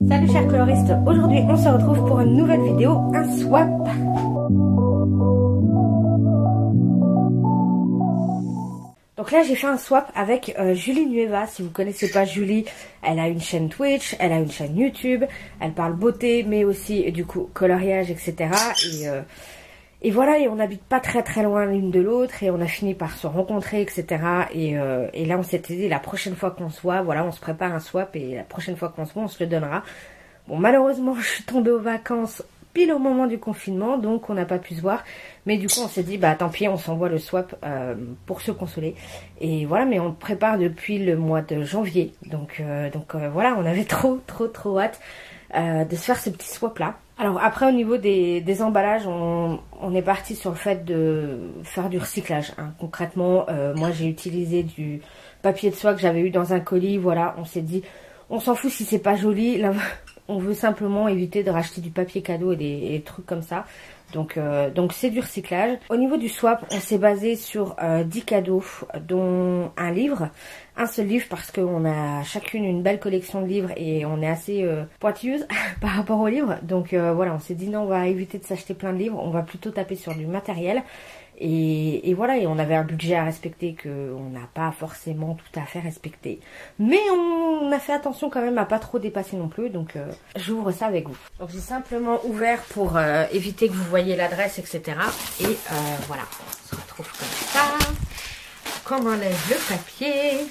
Salut chers coloristes, aujourd'hui on se retrouve pour une nouvelle vidéo, un swap. Donc là j'ai fait un swap avec Julie Nueva. Si vous connaissez pas Julie, elle a une chaîne Twitch, elle a une chaîne YouTube, elle parle beauté mais aussi du coup coloriage etc. Et voilà, et on n'habite pas très loin l'une de l'autre et on a fini par se rencontrer etc. Et là on s'était dit la prochaine fois qu'on se voit, voilà on se prépare un swap et la prochaine fois qu'on se voit on se le donnera. Bon malheureusement je suis tombée aux vacances pile au moment du confinement donc on n'a pas pu se voir. Mais du coup on s'est dit bah tant pis on s'envoie le swap pour se consoler. Et voilà, mais on le prépare depuis le mois de janvier. Donc voilà, on avait trop hâte de se faire ce petit swap là. Alors après au niveau des emballages on est parti sur le fait de faire du recyclage hein. Concrètement moi j'ai utilisé du papier de soie que j'avais eu dans un colis. Voilà, on s'est dit on s'en fout si c'est pas joli là, on veut simplement éviter de racheter du papier cadeau et des trucs comme ça. Donc c'est du recyclage. Au niveau du swap, on s'est basé sur 10 cadeaux, dont un livre. Un seul livre parce qu'on a chacune une belle collection de livres et on est assez pointilleuse par rapport aux livres. Donc voilà, on s'est dit non, on va éviter de s'acheter plein de livres. On va plutôt taper sur du matériel. Et voilà, et on avait un budget à respecter qu'on n'a pas forcément tout à fait respecté. Mais on a fait attention quand même à pas trop dépasser non plus, donc j'ouvre ça avec vous. Donc j'ai simplement ouvert pour éviter que vous voyez l'adresse, etc. Et voilà, on se retrouve comme ça. Donc on enlève le papier.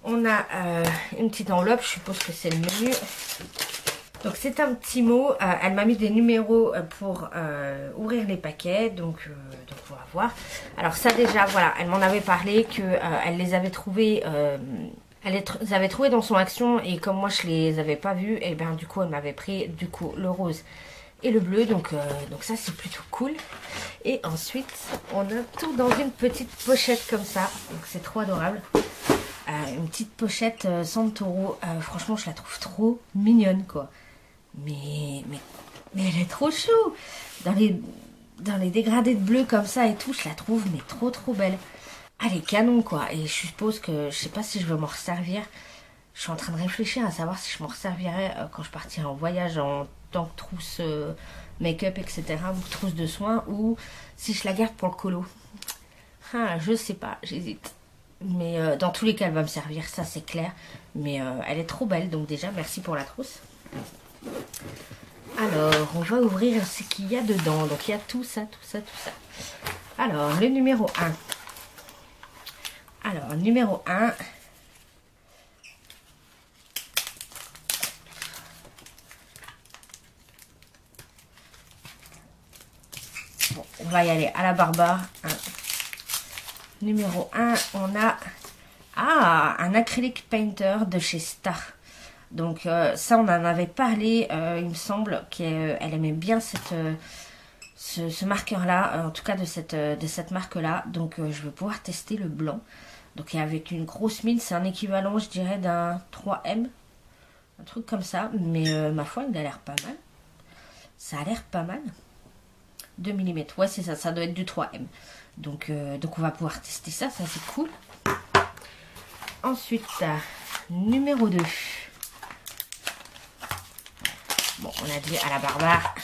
On a une petite enveloppe, je suppose que c'est le menu. Donc c'est un petit mot, elle m'a mis des numéros pour ouvrir les paquets, donc on va voir. Alors ça déjà, voilà, elle m'en avait parlé qu'elle les avait trouvés, elle les avait trouvés dans son action et comme moi je les avais pas vus, et bien du coup elle m'avait pris du coup le rose et le bleu, donc ça c'est plutôt cool. Et ensuite on a tout dans une petite pochette comme ça, donc c'est trop adorable. Une petite pochette Santoro, franchement je la trouve trop mignonne quoi. Mais elle est trop chou. Dans les dégradés de bleu comme ça et tout, je la trouve mais trop belle. Elle est canon quoi. Et je suppose que je sais pas si je veux m'en resservir. Je suis en train de réfléchir à savoir si je m'en resservirais quand je partirai en voyage en tant que trousse make-up etc. ou trousse de soins, ou si je la garde pour le colo. Je sais pas, j'hésite. Mais dans tous les cas elle va me servir, ça c'est clair. Mais elle est trop belle, donc déjà merci pour la trousse. Alors, on va ouvrir ce qu'il y a dedans. Donc, il y a tout ça. Alors, le numéro 1. Alors, numéro 1. Bon, on va y aller à la barbare. Numéro 1, on a un acrylic painter de chez Star. Donc ça on en avait parlé, il me semble qu'elle aimait bien ce marqueur là, en tout cas de cette marque là. Donc je vais pouvoir tester le blanc. Donc avec une grosse mine, c'est un équivalent je dirais d'un 3M, un truc comme ça. Mais ma foi il a l'air pas mal. Ça a l'air pas mal. 2 mm, ouais c'est ça, ça doit être du 3M. Donc on va pouvoir tester ça, ça c'est cool. Ensuite, numéro 2. Bon, on a dit à la barbare.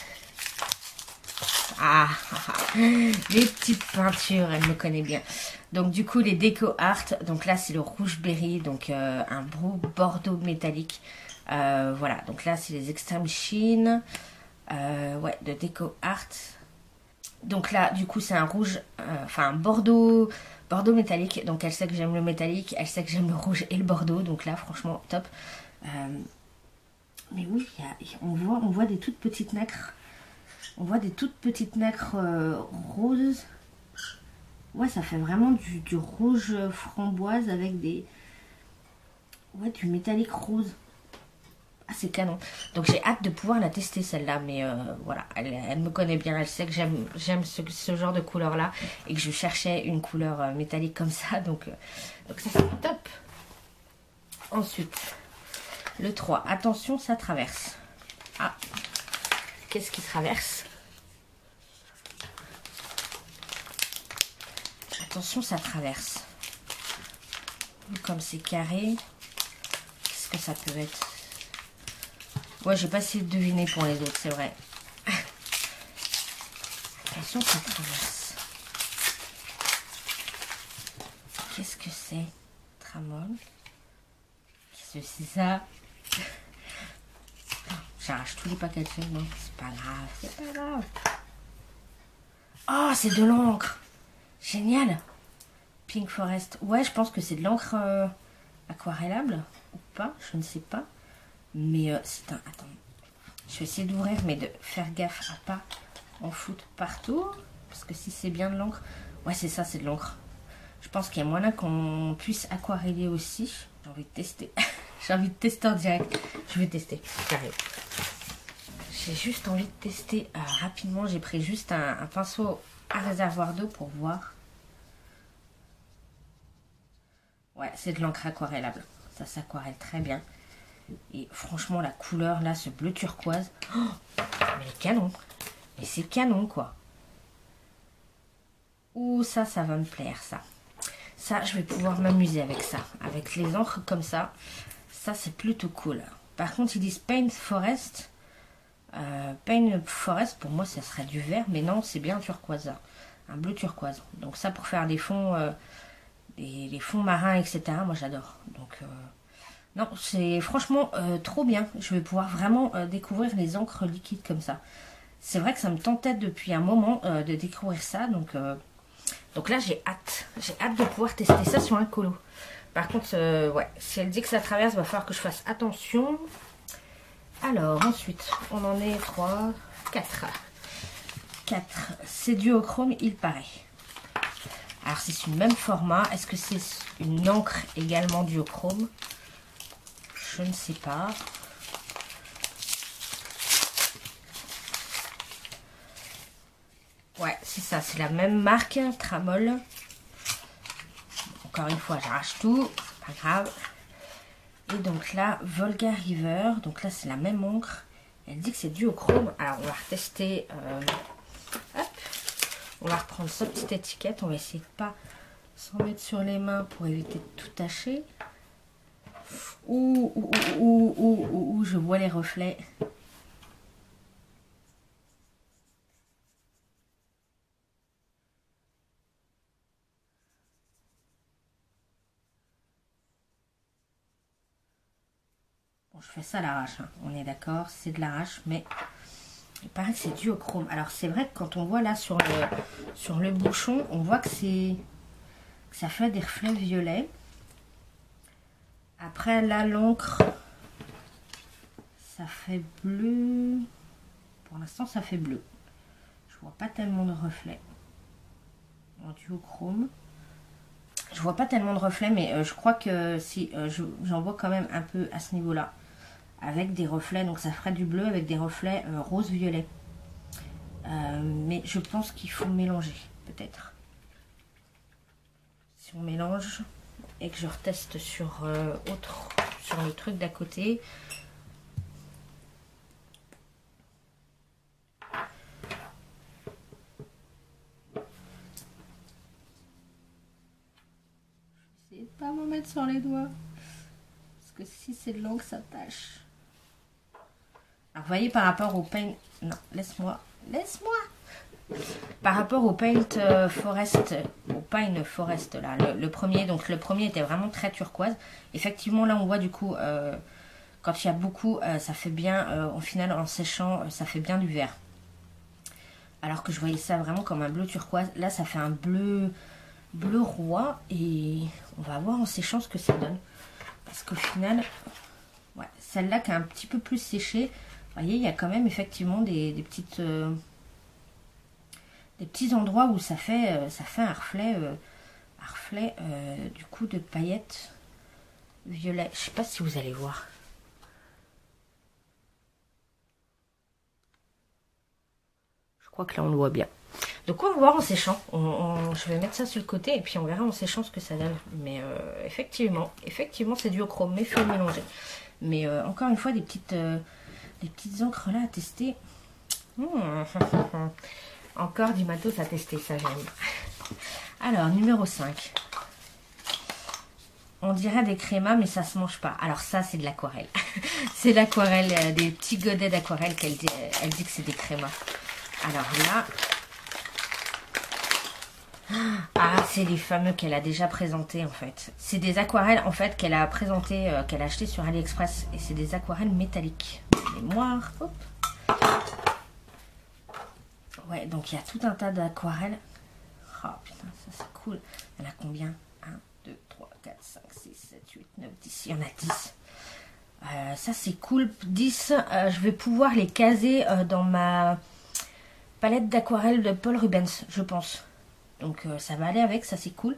Les petites peintures, elle me connaît bien. Donc du coup, les Déco Art. Donc là, c'est le rouge berry, donc un beau bordeaux métallique. Voilà, donc là, c'est les Extreme Sheen. Ouais, de Déco Art. Donc là, du coup, c'est un rouge, enfin un bordeaux métallique. Donc elle sait que j'aime le métallique, elle sait que j'aime le rouge et le bordeaux. Donc là, franchement, top. Mais oui, on voit des toutes petites nacres. On voit des toutes petites nacres roses. Ouais, ça fait vraiment du rouge framboise avec du métallique rose. Ah, c'est canon. Donc j'ai hâte de pouvoir la tester celle-là. Mais voilà, elle me connaît bien. Elle sait que j'aime ce genre de couleur-là. Et que je cherchais une couleur métallique comme ça. Donc ça c'est top. Ensuite... Le 3, attention, ça traverse. Qu'est-ce qui traverse? Attention, ça traverse. Comme c'est carré, qu'est-ce que ça peut être? Ouais, j'ai pas essayé de deviner pour les autres, c'est vrai. Attention, ça traverse. Qu'est-ce que c'est? Tramol. Qu'est-ce que c'est ça? J'arrache tous les packaging, non? C'est pas grave, c'est pas grave. Oh, c'est de l'encre. Génial. Pink Forest. Ouais, je pense que c'est de l'encre aquarellable ou pas, je ne sais pas. Mais c'est un... Attends. Je vais essayer d'ouvrir, mais de faire gaffe à pas en foutre partout. Parce que si c'est bien de l'encre... Ouais, c'est ça, c'est de l'encre. Je pense qu'il y a moyen qu'on puisse aquareller aussi. J'ai envie de tester. J'ai envie de tester en direct. Je vais tester. J'arrive. J'ai juste envie de tester rapidement. J'ai pris juste un pinceau à réservoir d'eau pour voir. Ouais, c'est de l'encre aquarellable. Ça s'aquarelle très bien. Et franchement, la couleur là, ce bleu turquoise. Oh, mais canon. Mais c'est canon quoi. Ouh, ça va me plaire ça. Ça, je vais pouvoir m'amuser avec ça. Avec les encres comme ça. Ça, c'est plutôt cool. Par contre, ils disent Paint Forest. Paint Forest, pour moi, ça serait du vert. Mais non, c'est bien turquoise. Un bleu turquoise. Donc ça, pour faire des fonds, les fonds marins, etc. Moi, j'adore. Donc, non, c'est franchement trop bien. Je vais pouvoir vraiment découvrir les encres liquides comme ça. C'est vrai que ça me tentait depuis un moment de découvrir ça. Donc là, j'ai hâte. J'ai hâte de pouvoir tester ça sur un colo. Par contre, ouais, si elle dit que ça traverse, il va falloir que je fasse attention. Alors, ensuite, on en est 3, 4. 4. C'est duochrome, il paraît. Alors, c'est le même format. Est-ce que c'est une encre également duochrome? Je ne sais pas. Ouais, c'est ça, c'est la même marque, Tramol. Encore une fois, j'arrache tout, c'est pas grave. Et donc là, Volga River, donc là c'est la même encre. Elle dit que c'est duochrome. Alors on va retester. Hop, on va reprendre sa petite étiquette. On va essayer de pas s'en mettre sur les mains pour éviter de tout tacher. Ouh, je vois les reflets. Bon, je fais ça à l'arrache, hein. On est d'accord, c'est de l'arrache, mais il paraît que c'est duochrome. Alors c'est vrai que quand on voit là sur le bouchon, on voit que ça fait des reflets violets. Après là, l'encre, ça fait bleu. Pour l'instant, ça fait bleu. Je vois pas tellement de reflets en duochrome. Je vois pas tellement de reflets, mais je crois que si j'en vois quand même un peu à ce niveau-là, avec des reflets. Donc ça ferait du bleu avec des reflets rose-violet. Mais je pense qu'il faut mélanger, peut-être. Si on mélange et que je reteste sur le truc d'à côté. Je vais essayer de pas m'en mettre sur les doigts. Parce que si c'est de l'encre, ça tâche. Alors, vous voyez, par rapport au paint... Non, laisse-moi. Par rapport au Paint Forest, au Pine Forest, là, le premier, donc le premier était vraiment très turquoise. Effectivement, là, on voit du coup, quand il y a beaucoup, ça fait bien, au final, en séchant, ça fait bien du vert. Alors que je voyais ça vraiment comme un bleu turquoise. Là, ça fait un bleu roi, et on va voir en séchant ce que ça donne. Parce qu'au final, ouais, celle-là qui est un petit peu plus séchée, vous voyez, il y a quand même effectivement des petits endroits où ça fait un reflet, du coup de paillettes violet. Je sais pas si vous allez voir. Je crois que là on le voit bien. Donc on va voir en séchant. Je vais mettre ça sur le côté et puis on verra en séchant ce que ça donne. Mais effectivement c'est duochrome, mais il faut le mélanger. Mais encore une fois, des petites encres là à tester. Encore du matos à tester, ça j'aime. Alors, numéro 5. On dirait des crémas, mais ça se mange pas. Alors ça, c'est de l'aquarelle. C'est l'aquarelle, des petits godets d'aquarelle qu'elle dit, elle dit que c'est des crémas. Alors là... Ah, c'est les fameux qu'elle a déjà présentés en fait. C'est des aquarelles en fait qu'elle a présenté, qu'elle a acheté sur AliExpress. Et c'est des aquarelles métalliques. Mémoire, hop. Ouais, donc il y a tout un tas d'aquarelles. Oh putain, ça c'est cool. Il y en a combien? 1, 2, 3, 4, 5, 6, 7, 8, 9, 10. Il y en a 10. Ça c'est cool. 10, je vais pouvoir les caser dans ma palette d'aquarelle de Paul Rubens, je pense. Donc ça va aller avec, ça c'est cool.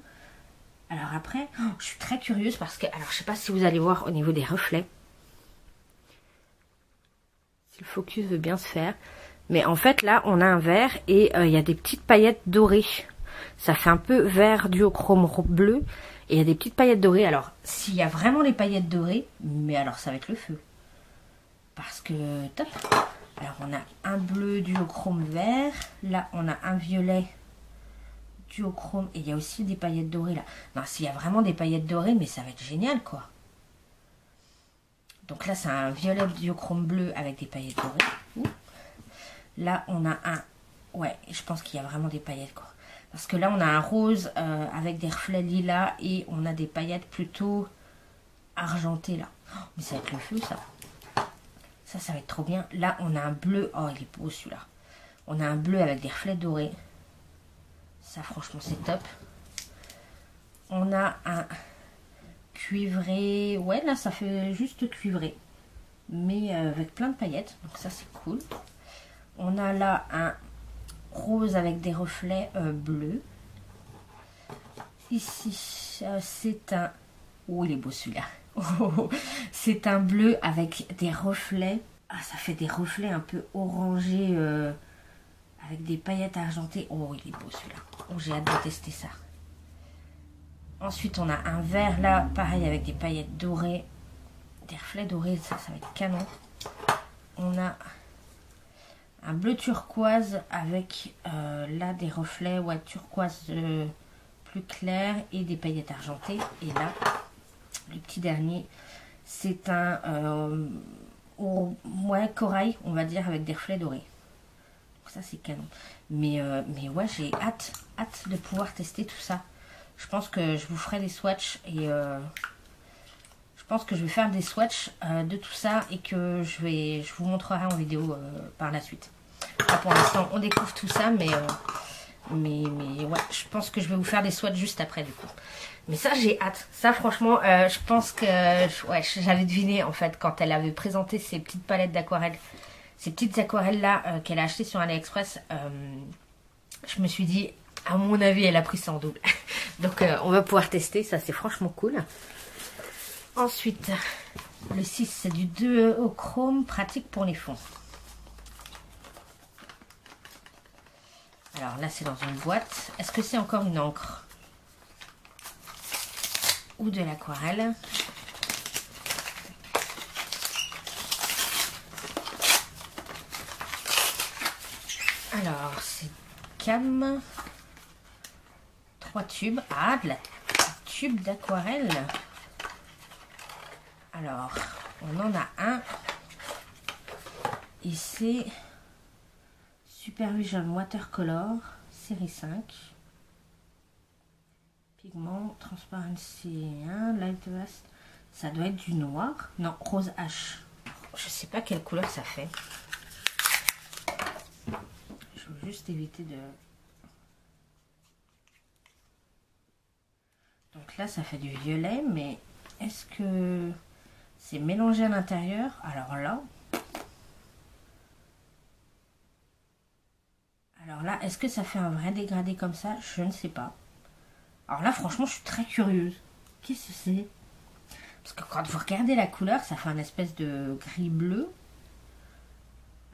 Alors après, je suis très curieuse parce que, alors je sais pas si vous allez voir au niveau des reflets. Si le focus veut bien se faire. Mais en fait là on a un vert et il y a des petites paillettes dorées. Ça fait un peu vert duochrome bleu. Et il y a des petites paillettes dorées. Alors s'il y a vraiment les paillettes dorées, mais alors ça va être le feu. Parce que top. Alors on a un bleu duochrome vert. Là on a un violet duochrome et il y a aussi des paillettes dorées là. Non, s'il y a vraiment des paillettes dorées, mais ça va être génial quoi. Donc là c'est un violet duochrome bleu avec des paillettes dorées. Là on a un... Ouais, je pense qu'il y a vraiment des paillettes quoi. Parce que là on a un rose avec des reflets lilas et on a des paillettes plutôt argentées là. Oh, mais ça va être le feu ça. Ça va être trop bien. Là on a un bleu. Oh il est beau celui-là. On a un bleu avec des reflets dorés. Ça franchement c'est top. On a un cuivré. Ouais là ça fait juste cuivré. Mais avec plein de paillettes. Donc ça c'est cool. On a là un rose avec des reflets bleus. Ici c'est un... Oh il est beau celui-là. Oh, c'est un bleu avec des reflets. Ah ça fait des reflets un peu orangés. Avec des paillettes argentées. Oh, il est beau celui-là. Oh, j'ai hâte de tester ça. Ensuite, on a un vert là, pareil, avec des paillettes dorées. Des reflets dorés, ça va être canon. On a un bleu turquoise avec là des reflets, ouais, turquoise plus clair et des paillettes argentées. Et là, le petit dernier, c'est un ouais, corail, on va dire, avec des reflets dorés. Ça c'est canon, mais ouais j'ai hâte de pouvoir tester tout ça. Je pense que je vous ferai des swatchs et je pense que je vais faire des swatchs de tout ça et que je vous montrerai en vidéo par la suite. Là, pour l'instant on découvre tout ça, mais ouais je pense que je vais vous faire des swatchs juste après du coup. Mais ça j'ai hâte, ça franchement je pense que ouais, j'avais deviné en fait quand elle avait présenté ces petites palettes d'aquarelle. Ces petites aquarelles là qu'elle a achetées sur AliExpress, je me suis dit, à mon avis, elle a pris ça en double. Donc on va pouvoir tester, ça c'est franchement cool. Ensuite, le 6 c'est du duochrome pratique pour les fonds. Alors là c'est dans une boîte. Est-ce que c'est encore une encre? Ou de l'aquarelle? Alors, c'est Cam. 3 tubes. Ah, de la tube d'aquarelle. Alors, on en a un. Et c'est Supervision Watercolor, série 5. Pigment, Transparency 1, Light Vest. Ça doit être du noir. Non, rose H. Je sais pas quelle couleur ça fait. Je veux juste éviter de... Donc là, ça fait du violet, mais est-ce que c'est mélangé à l'intérieur? Alors là, est-ce que ça fait un vrai dégradé comme ça? Je ne sais pas. Alors là, franchement, je suis très curieuse. Qu'est-ce que c'est? Parce que quand vous regardez la couleur, ça fait un espèce de gris-bleu.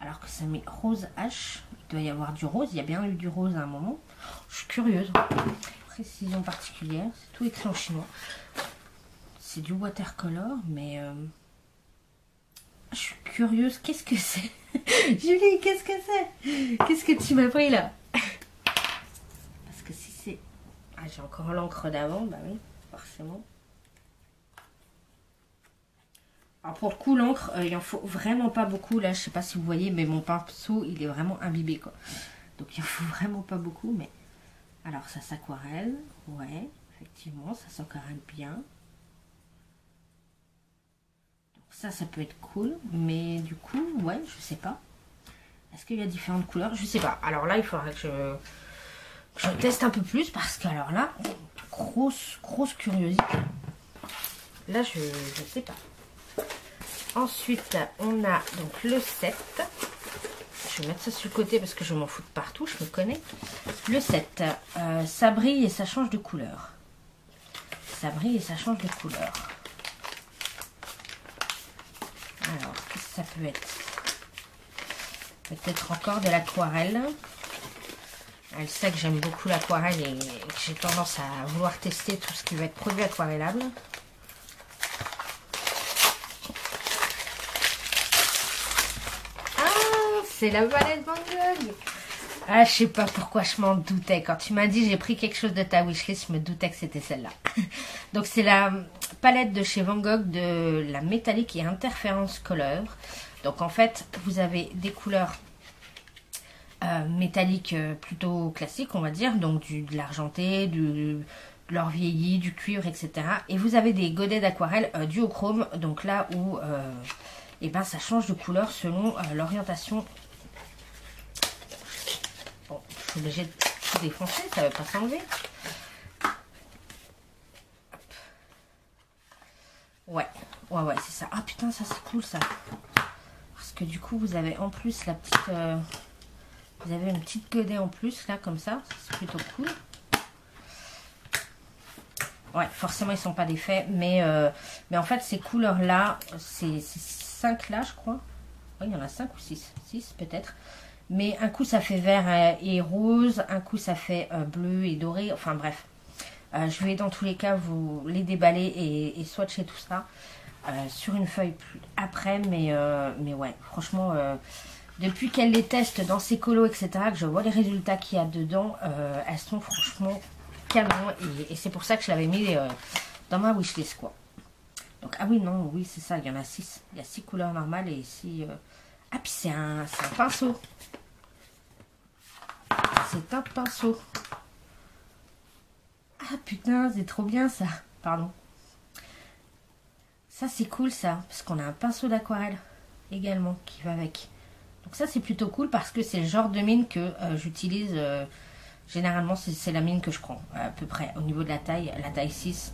Alors que ça met rose H. Il doit y avoir du rose. Il y a bien eu du rose à un moment. Je suis curieuse. Précision particulière. C'est tout écrit en chinois. C'est du watercolor, mais... Je suis curieuse. Qu'est-ce que c'est? Julie, qu'est-ce que c'est? Qu'est-ce que tu m'as pris là? Parce que si c'est... Ah, j'ai encore l'encre d'avant. Bah oui, forcément. Alors pour le coup, l'encre, il en faut vraiment pas beaucoup. Là, je sais pas si vous voyez, mais mon pinceau, il est vraiment imbibé, quoi. Donc il en faut vraiment pas beaucoup, mais... Alors ça s'aquarelle, ouais, effectivement, ça s'aquarelle bien. Donc ça peut être cool, mais du coup, ouais, je sais pas. Est-ce qu'il y a différentes couleurs? Je sais pas. Alors là, il faudra que je teste un peu plus, parce que alors là, grosse curiosité. Là, je sais pas. Ensuite, on a donc le 7. Je vais mettre ça sur le côté parce que je m'en fous de partout, je me connais. Le 7, ça brille et ça change de couleur. Ça brille et ça change de couleur. Alors, qu'est-ce que ça peut être? Peut-être encore de l'aquarelle. Elle sait que j'aime beaucoup l'aquarelle et que j'ai tendance à vouloir tester tout ce qui va être produit aquarellable. C'est la palette Van Gogh. Ah, je sais pas pourquoi je m'en doutais. Quand tu m'as dit j'ai pris quelque chose de ta wishlist, je me doutais que c'était celle-là. Donc c'est la palette de chez Van Gogh de la métallique et interférence color. Donc en fait, vous avez des couleurs métalliques plutôt classiques, on va dire. Donc de l'argenté, de l'or vieilli, du cuivre, etc. Et vous avez des godets d'aquarelle duochrome. Donc là où et ben, ça change de couleur selon l'orientation. Bon, je suis obligée de tout défoncer, ça ne va pas s'enlever. Ouais, c'est ça. Ah putain, ça c'est cool ça. Parce que du coup, vous avez en plus la petite... vous avez une petite godet en plus, là, comme ça. C'est plutôt cool. Ouais, forcément, ils sont pas défaits. Mais en fait, ces couleurs-là, c'est 5 là, je crois. Oui, il y en a 5 ou 6. 6 peut-être. Mais un coup ça fait vert et rose, un coup ça fait bleu et doré, enfin bref. Je vais dans tous les cas vous les déballer et swatcher tout ça sur une feuille plus après. Mais ouais, franchement, depuis qu'elle les teste dans ses colos, etc., que je vois les résultats qu'il y a dedans, elles sont franchement canon. Et c'est pour ça que je l'avais mis dans ma wishlist, quoi. Donc, ah oui, non, oui, c'est ça, il y en a 6. Il y a 6 couleurs normales et ici... Ah, puis c'est un pinceau. C'est un pinceau. Ah putain, c'est trop bien ça. Pardon. Ça c'est cool ça. Parce qu'on a un pinceau d'aquarelle également qui va avec. Donc ça c'est plutôt cool parce que c'est le genre de mine que j'utilise. Généralement c'est la mine que je prends à peu près au niveau de la taille 6.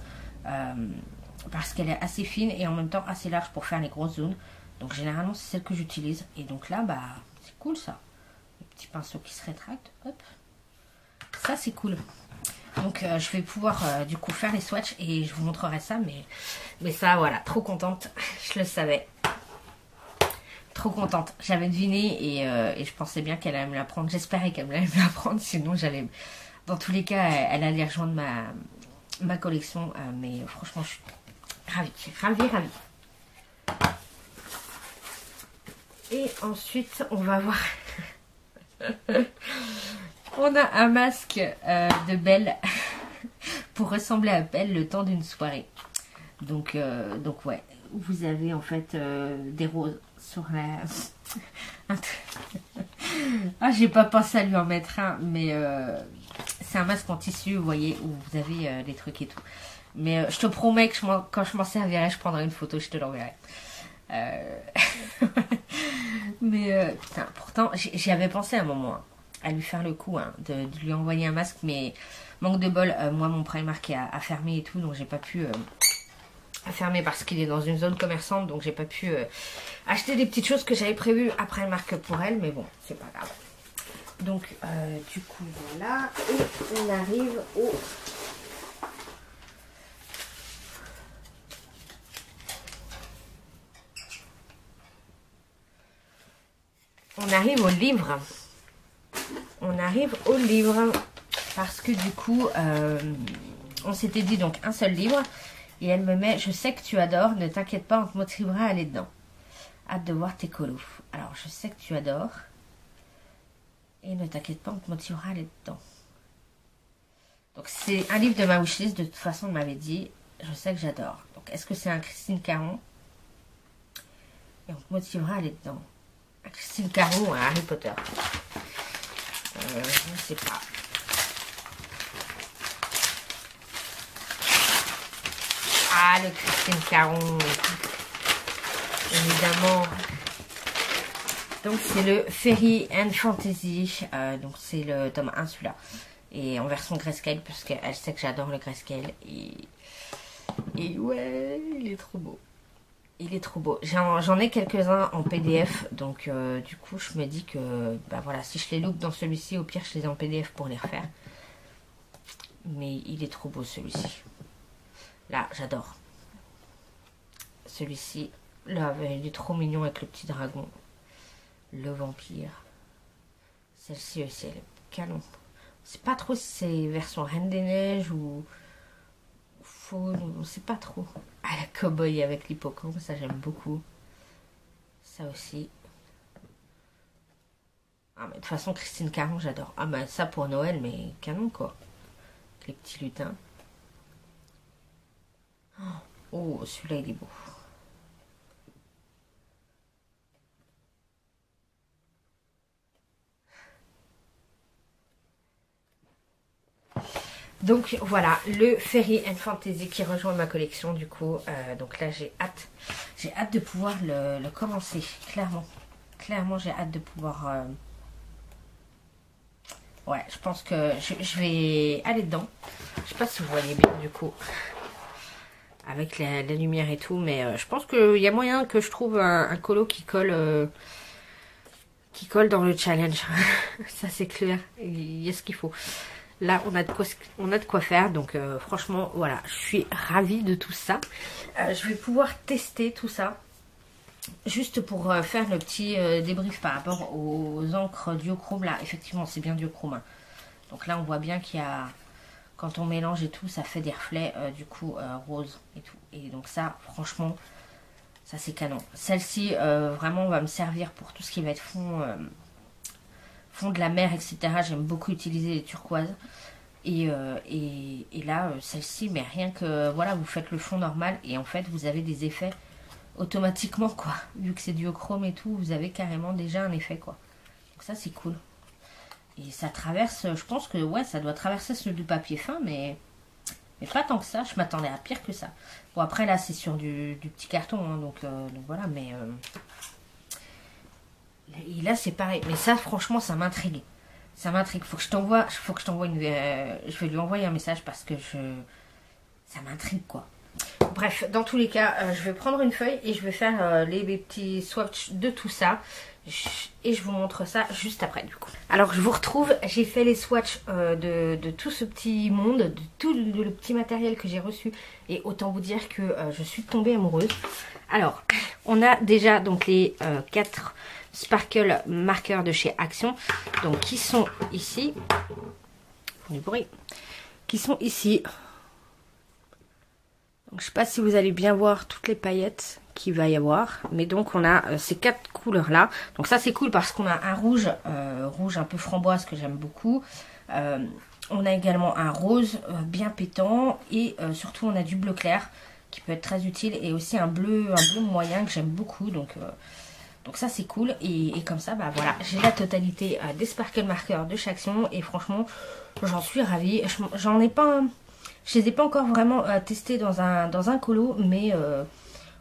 Parce qu'elle est assez fine et en même temps assez large pour faire les grosses zones. Donc généralement c'est celle que j'utilise. Et donc là bah c'est cool ça. Le petit pinceau qui se rétracte. Hop. Ça c'est cool. Donc je vais pouvoir du coup faire les swatchs et je vous montrerai ça. Mais ça voilà, trop contente. Je le savais. Trop contente. J'avais deviné et je pensais bien qu'elle allait me la prendre. J'espérais qu'elle allait me la prendre. Sinon j'allais... Dans tous les cas, elle allait rejoindre ma collection. Mais franchement je suis ravie. Ravie. Et ensuite, on va voir. On a un masque de Belle pour ressembler à Belle le temps d'une soirée. Donc ouais, vous avez en fait des roses sur la... Ah, j'ai pas pensé à lui en mettre un, mais c'est un masque en tissu, vous voyez, où vous avez les trucs et tout. Mais je te promets que quand je m'en servirai, je prendrai une photo, je te l'enverrai. Mais putain, pourtant j'y avais pensé à un moment à lui faire le coup de lui envoyer un masque, mais manque de bol, moi mon Primark a fermé et tout, donc j'ai pas pu fermer parce qu'il est dans une zone commerçante, donc j'ai pas pu acheter des petites choses que j'avais prévues à Primark pour elle, mais bon c'est pas grave. Donc du coup voilà, et on arrive au... On arrive au livre. On arrive au livre. Parce que du coup, on s'était dit donc un seul livre. Et elle me met, je sais que tu adores, ne t'inquiète pas, on te motivera à aller dedans. Hâte de voir tes colos. Alors, je sais que tu adores. Et ne t'inquiète pas, on te motivera à aller dedans. Donc, c'est un livre de ma wishlist. De toute façon, on m'avait dit, je sais que j'adore. Donc, est-ce que c'est un Christine Caron? Et on te motivera à aller dedans. Christine Caron à Harry Potter. Je ne sais pas. Ah, le Christine Caron. Évidemment. Donc c'est le Fairy and Fantasy. Donc c'est le tome 1 celui-là. Et en version grayscale, parce qu'elle sait que j'adore le grayscale. Et ouais, il est trop beau. Il est trop beau. J'en ai quelques-uns en PDF. Donc du coup je me dis que bah voilà, si je les loupe dans celui-ci, au pire je les ai en PDF pour les refaire. Mais il est trop beau celui-ci. Là, j'adore. Celui-ci, là, il est trop mignon avec le petit dragon. Le vampire. Celle-ci aussi, elle est canon. C'est pas trop si c'est version Reine des Neiges ou faune, on sait pas trop. Ah, la cow-boy avec l'hippocampe, ça j'aime beaucoup. Ça aussi. Ah, mais de toute façon, Christine Caron, j'adore. Ah, bah ça pour Noël, mais canon quoi. Avec les petits lutins. Oh, celui-là, il est beau. Donc voilà, le Fairy and Fantasy qui rejoint ma collection du coup. Donc là j'ai hâte. J'ai hâte de pouvoir le commencer, clairement. Clairement j'ai hâte de pouvoir... Ouais, je pense que je vais aller dedans. Je sais pas si vous voyez bien du coup. Avec la lumière et tout. Mais je pense qu'il y a moyen que je trouve un colo qui colle dans le challenge. Ça c'est clair. Il y a ce qu'il faut. Là, on a de quoi faire. Donc, franchement, voilà. Je suis ravie de tout ça. Je vais pouvoir tester tout ça. Juste pour faire le petit débrief par rapport aux encres duochrome. Là, effectivement, c'est bien duochrome. Hein. Donc là, on voit bien qu'il y a... Quand on mélange et tout, ça fait des reflets, du coup, rose et tout. Et donc ça, franchement, ça c'est canon. Celle-ci, vraiment, va me servir pour tout ce qui va être fond... fond de la mer, etc. J'aime beaucoup utiliser les turquoises. Et là, celle-ci, mais rien que, voilà, vous faites le fond normal et en fait, vous avez des effets automatiquement, quoi. Vu que c'est duochrome et tout, vous avez carrément déjà un effet, quoi. Donc ça, c'est cool. Et ça traverse, je pense que, ouais, ça doit traverser celui du papier fin, mais pas tant que ça. Je m'attendais à pire que ça. Bon, après, là, c'est sur du petit carton, hein, donc voilà, mais... Et là, c'est pareil. Mais ça, franchement, ça m'intrigue. Ça m'intrigue. Faut que je t'envoie une... je vais lui envoyer un message parce que ça m'intrigue, quoi. Bref, dans tous les cas, je vais prendre une feuille et je vais faire les petits swatchs de tout ça. Et je vous montre ça juste après, du coup. Alors, je vous retrouve. J'ai fait les swatchs de tout ce petit monde, de tout le petit matériel que j'ai reçu. Et autant vous dire que je suis tombée amoureuse. Alors, on a déjà donc les 4... Sparkle marqueurs de chez Action, donc qui sont ici, du bruit, qui sont ici. Donc, je sais pas si vous allez bien voir toutes les paillettes qu'il va y avoir, mais donc on a ces 4 couleurs là. Donc ça c'est cool parce qu'on a un rouge, rouge un peu framboise que j'aime beaucoup. On a également un rose bien pétant et surtout on a du bleu clair qui peut être très utile et aussi un bleu moyen que j'aime beaucoup. Donc ça c'est cool et comme ça bah voilà, j'ai la totalité des sparkle marqueurs de chaque Action et franchement j'en suis ravie. Je les ai pas encore vraiment testés dans un colo, mais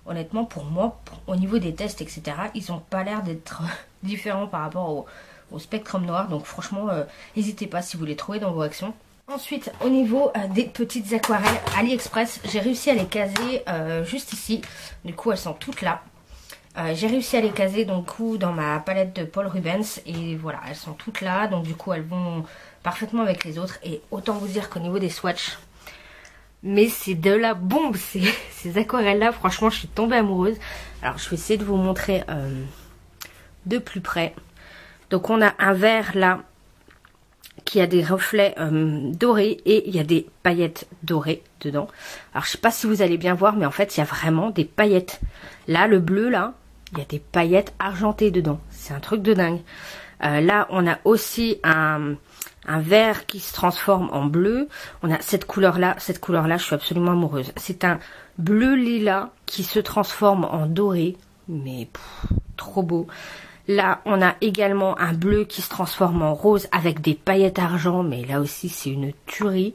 honnêtement pour moi, au niveau des tests etc, ils ont pas l'air d'être différents par rapport au Spectrum Noir. Donc franchement n'hésitez pas si vous les trouvez dans vos Actions. Ensuite, au niveau des petites aquarelles AliExpress, j'ai réussi à les caser juste ici. Du coup elles sont toutes là. J'ai réussi à les caser donc dans ma palette de Paul Rubens et voilà, elles sont toutes là, donc du coup elles vont parfaitement avec les autres et autant vous dire qu'au niveau des swatchs, mais c'est de la bombe ces aquarelles là, franchement je suis tombée amoureuse. Alors je vais essayer de vous montrer de plus près. Donc on a un vert là qui a des reflets dorés et il y a des paillettes dorées dedans. Alors je sais pas si vous allez bien voir, mais en fait il y a vraiment des paillettes. Là le bleu là, il y a des paillettes argentées dedans. C'est un truc de dingue. Là on a aussi un vert qui se transforme en bleu. On a cette couleur là je suis absolument amoureuse. C'est un bleu lilas qui se transforme en doré. mais trop beau. Là, on a également un bleu qui se transforme en rose avec des paillettes argent, mais là aussi, c'est une tuerie.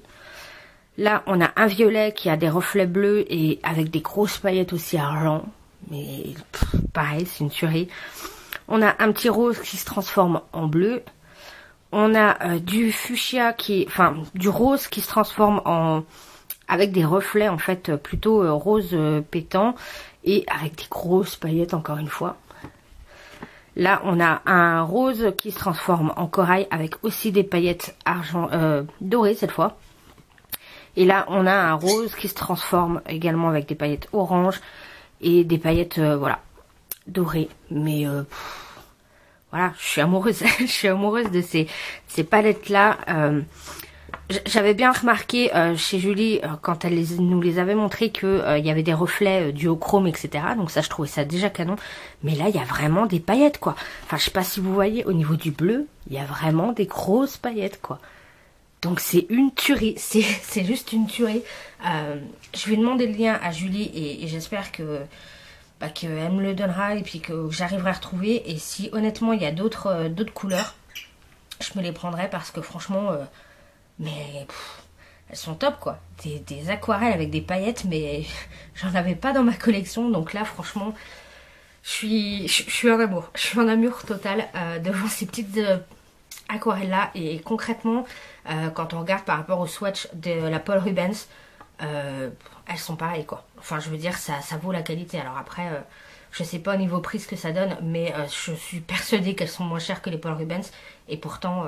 Là, on a un violet qui a des reflets bleus et avec des grosses paillettes aussi argent, mais pareil, c'est une tuerie. On a un petit rose qui se transforme en bleu. On a du fuchsia du rose qui se transforme avec des reflets en fait plutôt rose pétant et avec des grosses paillettes encore une fois. Là, on a un rose qui se transforme en corail avec aussi des paillettes argent dorées cette fois. Et là, on a un rose qui se transforme également avec des paillettes orange et des paillettes voilà, dorées. Mais voilà, je suis amoureuse, je suis amoureuse de ces palettes là. J'avais bien remarqué chez Julie quand elle nous les avait montré que il y avait des reflets duochrome, etc. Donc ça, je trouvais ça déjà canon. Mais là, il y a vraiment des paillettes, quoi. Enfin, je sais pas si vous voyez, au niveau du bleu, il y a vraiment des grosses paillettes, quoi. Donc c'est une tuerie, c'est juste une tuerie. Je vais demander le lien à Julie et j'espère qu'elle me le donnera et puis que j'arriverai à retrouver. Et si honnêtement, il y a d'autres couleurs, je me les prendrai parce que franchement... mais elles sont top quoi, des aquarelles avec des paillettes, mais j'en avais pas dans ma collection, donc là franchement je suis en amour, je suis en amour total devant ces petites aquarelles là. Et concrètement quand on regarde par rapport au swatch de la Paul Rubens, elles sont pareilles quoi, enfin je veux dire ça vaut la qualité. Alors après je sais pas au niveau prix ce que ça donne, mais je suis persuadée qu'elles sont moins chères que les Paul Rubens et pourtant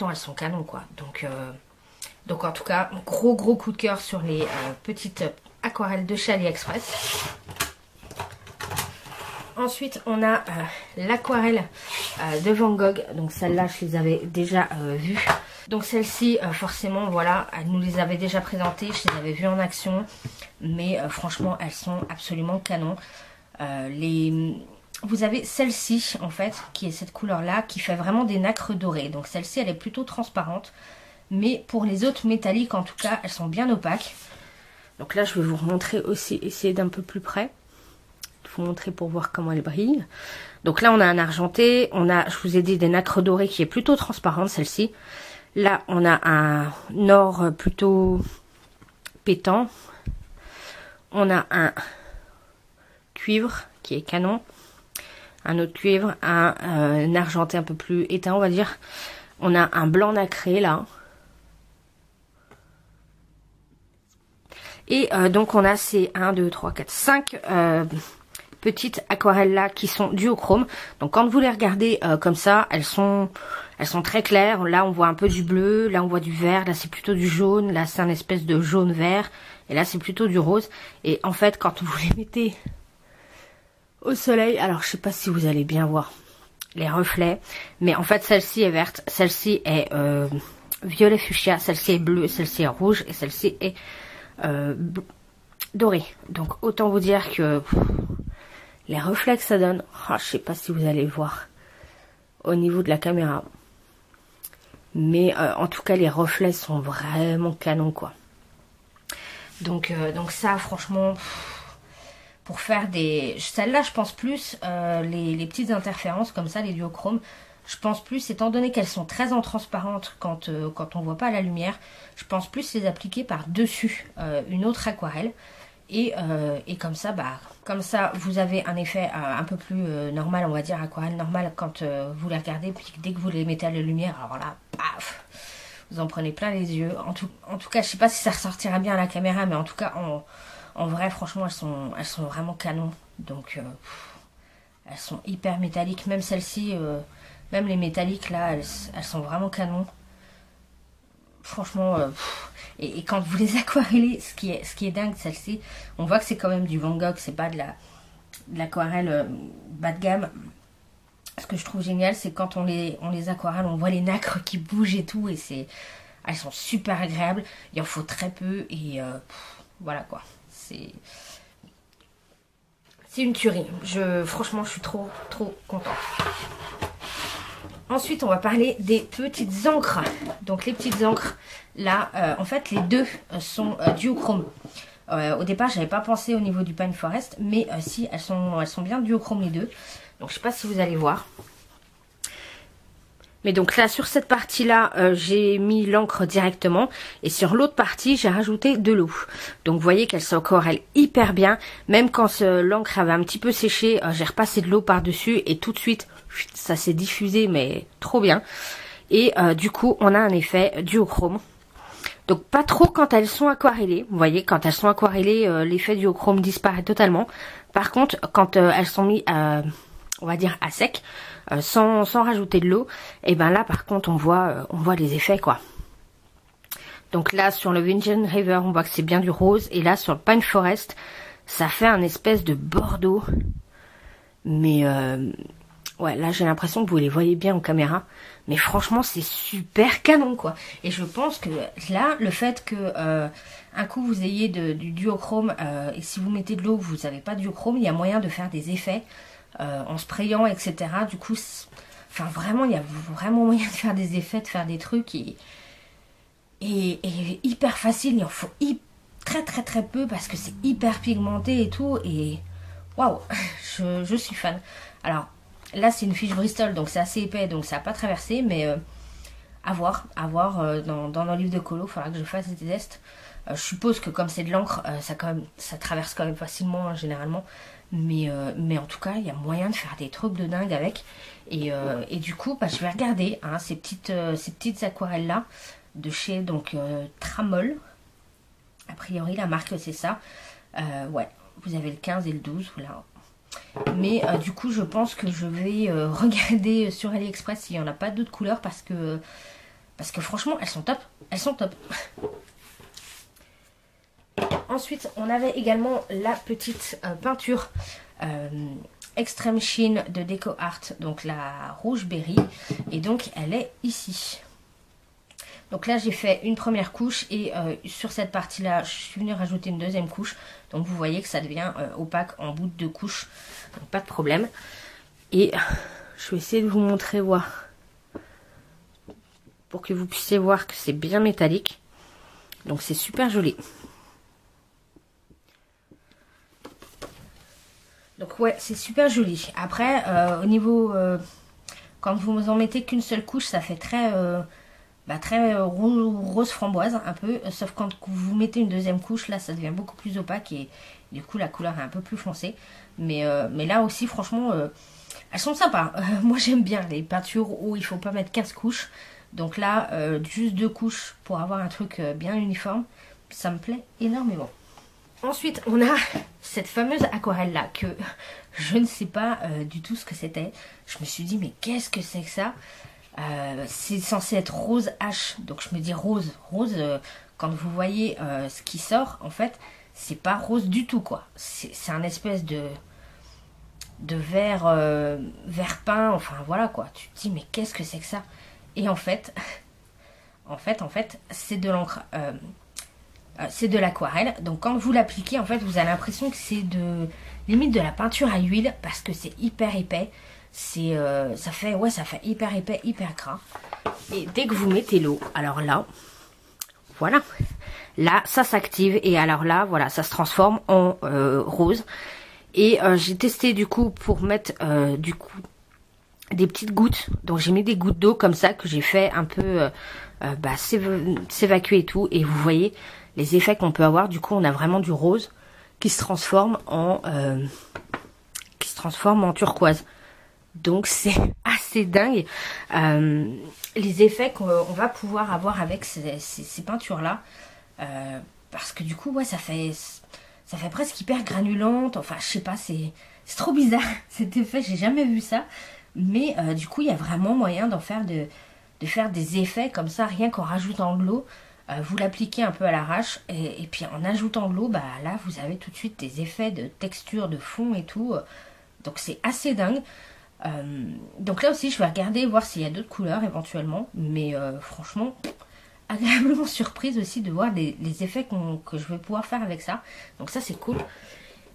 elles sont canons quoi. Donc en tout cas, gros coup de cœur sur les petites aquarelles de chez AliExpress. Ensuite, on a l'aquarelle de Van Gogh. Donc celle-là, je les avais déjà vues. Donc celle-ci, forcément, voilà, elle nous les avait déjà présentées. Je les avais vues en action. Mais franchement, elles sont absolument canons. Vous avez celle-ci, en fait, qui est cette couleur-là, qui fait vraiment des nacres dorées. Donc celle-ci, elle est plutôt transparente. Mais pour les autres métalliques, en tout cas, elles sont bien opaques. Donc là, je vais vous remontrer aussi, essayer d'un peu plus près. Vous montrer pour voir comment elle brille. Donc là, on a un argenté. On a, je vous ai dit, des nacres dorées qui est plutôt transparente, celle-ci. Là, on a un or plutôt pétant. On a un cuivre qui est canon. Un autre cuivre, un argenté un peu plus éteint, on va dire. On a un blanc nacré, là. Et donc, on a ces 1, 2, 3, 4, 5 petites aquarelles là qui sont duochrome. Donc, quand vous les regardez comme ça, elles sont très claires. Là, on voit un peu du bleu. Là, on voit du vert. Là, c'est plutôt du jaune. Là, c'est un espèce de jaune-vert. Et là, c'est plutôt du rose. Et en fait, quand vous les mettez au soleil, alors je sais pas si vous allez bien voir les reflets, mais en fait celle-ci est verte, celle-ci est violet fuchsia, celle-ci est bleue, celle-ci est rouge et celle-ci est dorée. Donc autant vous dire que les reflets que ça donne, je sais pas si vous allez voir au niveau de la caméra, mais en tout cas les reflets sont vraiment canons quoi. Donc ça franchement... Pour faire des... Celle-là, je pense plus, les petites interférences comme ça, les duochromes, je pense plus, étant donné qu'elles sont très en transparente quand on voit pas la lumière, je pense plus les appliquer par-dessus une autre aquarelle. Et comme ça, vous avez un effet un peu plus normal, on va dire, aquarelle normale quand vous les regardez. Puis dès que vous les mettez à la lumière, alors là, paf, vous en prenez plein les yeux. En tout cas, je sais pas si ça ressortira bien à la caméra, mais en tout cas, en vrai, franchement, elles sont vraiment canons. Donc, elles sont hyper métalliques. Même celles-ci, même les métalliques, là, elles sont vraiment canons. Franchement, et quand vous les aquarellez, ce qui est dingue, celle-ci, on voit que c'est quand même du Van Gogh, c'est pas de l'aquarelle bas de gamme. Ce que je trouve génial, c'est quand on les aquarelle, on voit les nacres qui bougent et tout, et elles sont super agréables. Il en faut très peu, et voilà quoi. C'est une tuerie. Franchement, je suis trop contente. Ensuite, on va parler des petites encres. Donc, les petites encres, là, en fait, les deux sont duochrome. Au départ, j'avais pas pensé au niveau du Pine Forest, mais si, elles sont bien duochrome les deux. Donc je sais pas si vous allez voir. Mais donc là, sur cette partie-là, j'ai mis l'encre directement. Et sur l'autre partie, j'ai rajouté de l'eau. Donc vous voyez qu'elle s'aquarelle hyper bien. Même quand l'encre avait un petit peu séché, j'ai repassé de l'eau par-dessus. Et tout de suite, ça s'est diffusé, mais trop bien. Et du coup, on a un effet duochrome. Donc pas trop quand elles sont aquarellées. Vous voyez, quand elles sont aquarellées, l'effet duochrome disparaît totalement. Par contre, quand elles sont mises, on va dire, à sec, sans rajouter de l'eau, et ben là par contre on voit les effets quoi. Donc là sur le Vincent River on voit que c'est bien du rose, et là sur le Pine Forest ça fait un espèce de bordeaux, mais ouais là j'ai l'impression que vous les voyez bien en caméra, mais franchement c'est super canon quoi. Et je pense que là le fait que un coup vous ayez du duochrome et si vous mettez de l'eau vous n'avez pas de duochrome, il y a moyen de faire des effets en sprayant, etc. Du coup, enfin vraiment, il y a vraiment moyen de faire des effets, de faire des trucs et hyper facile. Il en faut très peu parce que c'est hyper pigmenté et tout. Et waouh, je suis fan. Alors là, c'est une fiche Bristol, donc c'est assez épais, donc ça n'a pas traversé, mais à voir dans nos livres de colo, il faudra que je fasse des tests. Je suppose que comme c'est de l'encre, ça traverse quand même facilement hein, généralement. Mais en tout cas, il y a moyen de faire des trucs de dingue avec. Et du coup, bah, je vais regarder hein, ces petites aquarelles-là de chez donc Tramol. A priori, la marque, c'est ça. Ouais, vous avez le 15 et le 12. Voilà. Mais du coup, je pense que je vais regarder sur AliExpress s'il n'y en a pas d'autres couleurs parce que franchement, elles sont top. Elles sont top. Ensuite, on avait également la petite peinture Extreme Sheen de Deco Art, donc la rouge berry, et donc elle est ici. Donc là, j'ai fait une première couche et sur cette partie-là, je suis venue rajouter une deuxième couche. Donc vous voyez que ça devient opaque en bout de 2 couches, donc pas de problème. Et je vais essayer de vous montrer, voir, pour que vous puissiez voir que c'est bien métallique. Donc c'est super joli. Donc ouais, c'est super joli. Après, au niveau... quand vous en mettez qu'une seule couche, ça fait très rose framboise un peu. Sauf quand vous mettez une deuxième couche, là, ça devient beaucoup plus opaque. Et du coup, la couleur est un peu plus foncée. Mais là aussi, franchement, elles sont sympas. Moi, j'aime bien les peintures où il faut pas mettre 15 couches. Donc là, juste 2 couches pour avoir un truc bien uniforme. Ça me plaît énormément. Ensuite, on a cette fameuse aquarelle-là que je ne sais pas du tout ce que c'était. Je me suis dit, mais qu'est-ce que c'est que ça? C'est censé être rose H. Donc je me dis rose. Rose, quand vous voyez ce qui sort, en fait, c'est pas rose du tout, quoi. C'est un espèce de vert, vert peint. Enfin, voilà, quoi. Tu te dis, mais qu'est-ce que c'est que ça? Et en fait, c'est de l'encre... c'est de l'aquarelle, donc quand vous l'appliquez en fait vous avez l'impression que c'est limite de la peinture à huile parce que c'est hyper épais, ça fait hyper épais, hyper gras. Et dès que vous mettez l'eau, alors là voilà, là ça s'active et alors là voilà, ça se transforme en rose. Et j'ai testé du coup pour mettre du coup des petites gouttes, donc j'ai mis des gouttes d'eau comme ça que j'ai fait un peu s'évacuer et tout, et vous voyez les effets qu'on peut avoir. Du coup on a vraiment du rose qui se transforme en turquoise, donc c'est assez dingue les effets qu'on va pouvoir avoir avec ces peintures là, parce que du coup ouais ça fait presque hyper granulante, enfin je sais pas, c'est trop bizarre cet effet, j'ai jamais vu ça, mais du coup il y a vraiment moyen d'en faire de faire des effets comme ça rien qu'en rajoutant de l'eau. Vous l'appliquez un peu à l'arrache et puis en ajoutant de l'eau, bah là vous avez tout de suite des effets de texture, de fond et tout, donc c'est assez dingue. Donc là aussi je vais regarder voir s'il y a d'autres couleurs éventuellement, mais franchement agréablement surprise aussi de voir les effets que je vais pouvoir faire avec ça, donc ça c'est cool.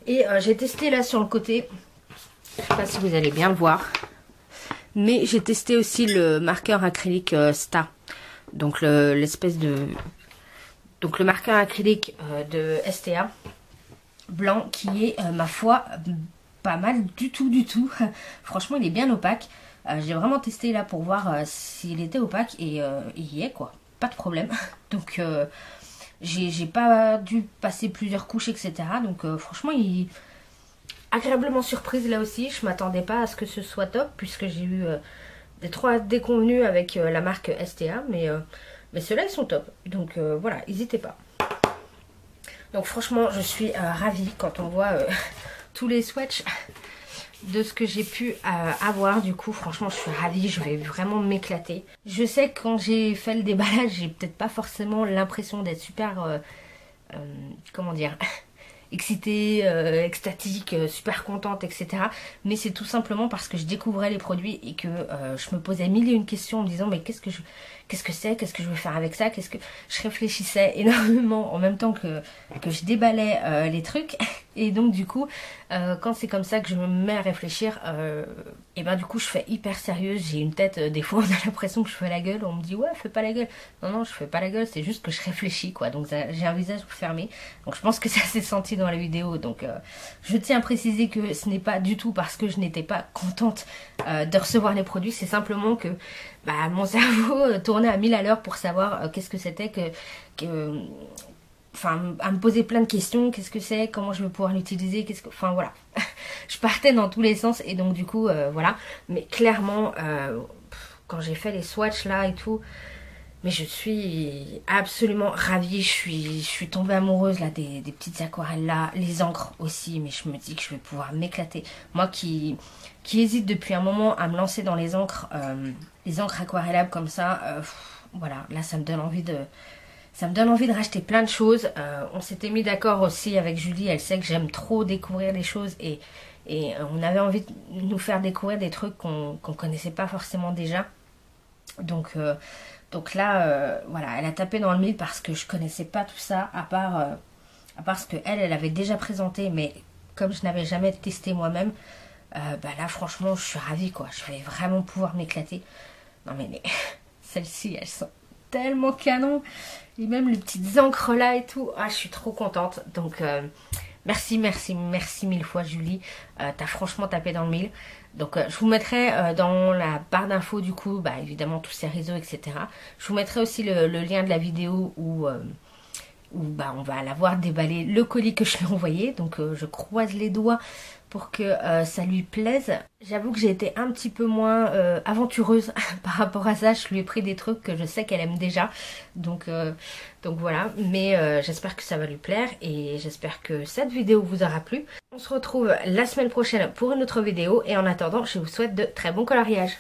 Et j'ai testé là sur le côté, je sais pas si vous allez bien le voir, mais j'ai testé aussi le marqueur acrylique Star. Donc l'espèce Donc le marqueur acrylique de STA blanc qui est, ma foi, pas mal du tout. Franchement, il est bien opaque. J'ai vraiment testé là pour voir s'il était opaque et il y est quoi. Pas de problème. Donc j'ai pas dû passer plusieurs couches, etc. Donc franchement, il est agréablement surprise là aussi. Je m'attendais pas à ce que ce soit top puisque j'ai eu des 3 déconvenus avec la marque STA. Mais ceux-là, ils sont top. Donc voilà, n'hésitez pas. Donc franchement, je suis ravie quand on voit tous les swatchs de ce que j'ai pu avoir. Du coup, franchement, je suis ravie. Je vais vraiment m'éclater. Je sais que quand j'ai fait le déballage, j'ai peut-être pas forcément l'impression d'être super... comment dire excitée, extatique, super contente, etc. Mais c'est tout simplement parce que je découvrais les produits et que je me posais mille et une questions en me disant mais qu'est-ce que c'est, qu'est-ce que je vais faire avec ça, je réfléchissais énormément en même temps que je déballais les trucs. Et donc du coup, quand c'est comme ça que je me mets à réfléchir, et ben du coup je fais hyper sérieuse. J'ai une tête, des fois on a l'impression que je fais la gueule, on me dit ouais fais pas la gueule. Non, je fais pas la gueule, c'est juste que je réfléchis quoi. Donc j'ai un visage fermé. Donc je pense que ça s'est senti dans la vidéo. Donc je tiens à préciser que ce n'est pas du tout parce que je n'étais pas contente de recevoir les produits. C'est simplement que mon cerveau tournait à 1000 à l'heure pour savoir qu'est-ce que c'était enfin, à me poser plein de questions, qu'est-ce que c'est, comment je vais pouvoir l'utiliser, enfin voilà. Je partais dans tous les sens et donc du coup, voilà. Mais clairement, quand j'ai fait les swatchs là et tout, mais je suis absolument ravie, je suis tombée amoureuse là des petites aquarelles là, les encres aussi, mais je me dis que je vais pouvoir m'éclater. Moi qui hésite depuis un moment à me lancer dans les encres aquarellables comme ça, voilà, là ça me donne envie de racheter plein de choses. On s'était mis d'accord aussi avec Julie, elle sait que j'aime trop découvrir les choses et on avait envie de nous faire découvrir des trucs qu'on connaissait pas forcément déjà. Donc là, voilà, elle a tapé dans le mille parce que je connaissais pas tout ça, à part ce que elle avait déjà présenté, mais comme je n'avais jamais testé moi-même, là franchement je suis ravie quoi, je vais vraiment pouvoir m'éclater. Non mais celles-ci elles sont tellement canon, et même les petites encres là et tout, je suis trop contente. Donc merci mille fois Julie, t'as franchement tapé dans le mille. Donc je vous mettrai dans la barre d'infos du coup, évidemment tous ces réseaux, etc. Je vous mettrai aussi le lien de la vidéo où on va la voir déballer le colis que je lui ai envoyé. Donc je croise les doigts pour que ça lui plaise. J'avoue que j'ai été un petit peu moins aventureuse par rapport à ça. Je lui ai pris des trucs que je sais qu'elle aime déjà. Donc voilà. Mais j'espère que ça va lui plaire et j'espère que cette vidéo vous aura plu. On se retrouve la semaine prochaine pour une autre vidéo. Et en attendant, je vous souhaite de très bons coloriages.